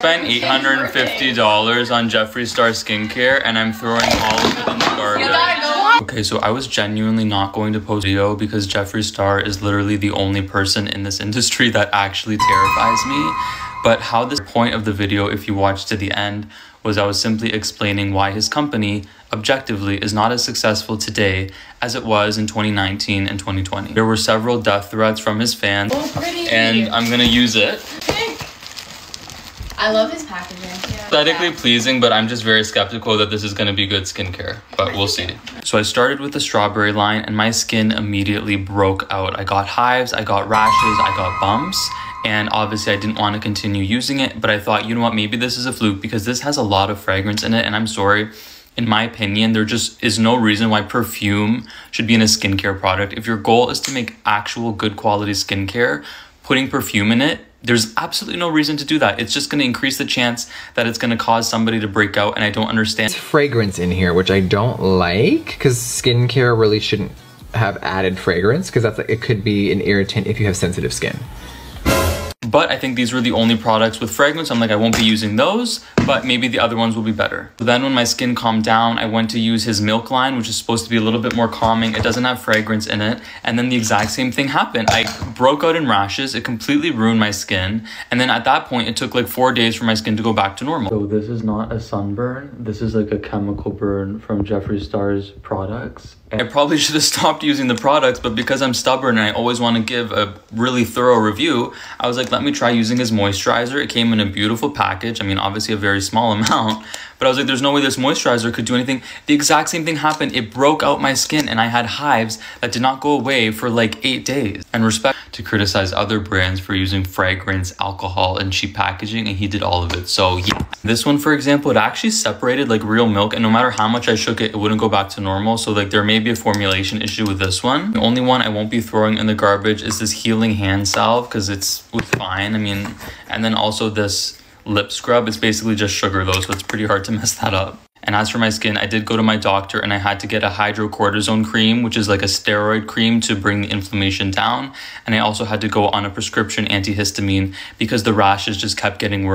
Spent $850 on Jeffree Star skincare and I'm throwing all of it in the garbage. Okay, so I was genuinely not going to post a video because Jeffree Star is literally the only person in this industry that actually terrifies me. But how this point of the video, if you watched to the end, was I was simply explaining why his company, objectively, is not as successful today as it was in 2019 and 2020. There were several death threats from his fans, and I'm gonna use it. I love his packaging. Yeah. Aesthetically pleasing, but I'm just very skeptical that this is going to be good skincare, but we'll see. So I started with the strawberry line and my skin immediately broke out. I got hives, I got rashes, I got bumps, and obviously I didn't want to continue using it, but I thought, you know what, maybe this is a fluke because this has a lot of fragrance in it, and I'm sorry, in my opinion, there just is no reason why perfume should be in a skincare product. If your goal is to make actual good quality skincare, putting perfume in it, there's absolutely no reason to do that. It's just going to increase the chance that it's going to cause somebody to break out, and I don't understand. There's fragrance in here, which I don't like, because skincare really shouldn't have added fragrance, because that's like, it could be an irritant if you have sensitive skin. But I think these were the only products with fragrance. I'm like, I won't be using those, but maybe the other ones will be better. But then when my skin calmed down, I went to use his Milk line, which is supposed to be a little bit more calming. It doesn't have fragrance in it. And then the exact same thing happened. I broke out in rashes. It completely ruined my skin. And then at that point, it took like 4 days for my skin to go back to normal. So this is not a sunburn. This is like a chemical burn from Jeffree Star's products. I probably should have stopped using the products, but because I'm stubborn and I always want to give a really thorough review, I was like, let me try using his moisturizer. It came in a beautiful package. I mean, obviously a very small amount, but I was like, there's no way this moisturizer could do anything. The exact same thing happened. It broke out my skin and I had hives that did not go away for like 8 days. And respect to criticize other brands for using fragrance, alcohol, and cheap packaging, and he did all of it. So yeah. This one, for example, it actually separated like real milk, and no matter how much I shook it, it wouldn't go back to normal. So like there may be a formulation issue with this one. The only one I won't be throwing in the garbage is this healing hand salve, because it was fine. I mean, and then also this lip scrub, it's basically just sugar though, so it's pretty hard to mess that up. And as for my skin, I did go to my doctor and I had to get a hydrocortisone cream, which is like a steroid cream to bring the inflammation down. And I also had to go on a prescription antihistamine because the rashes just kept getting worse.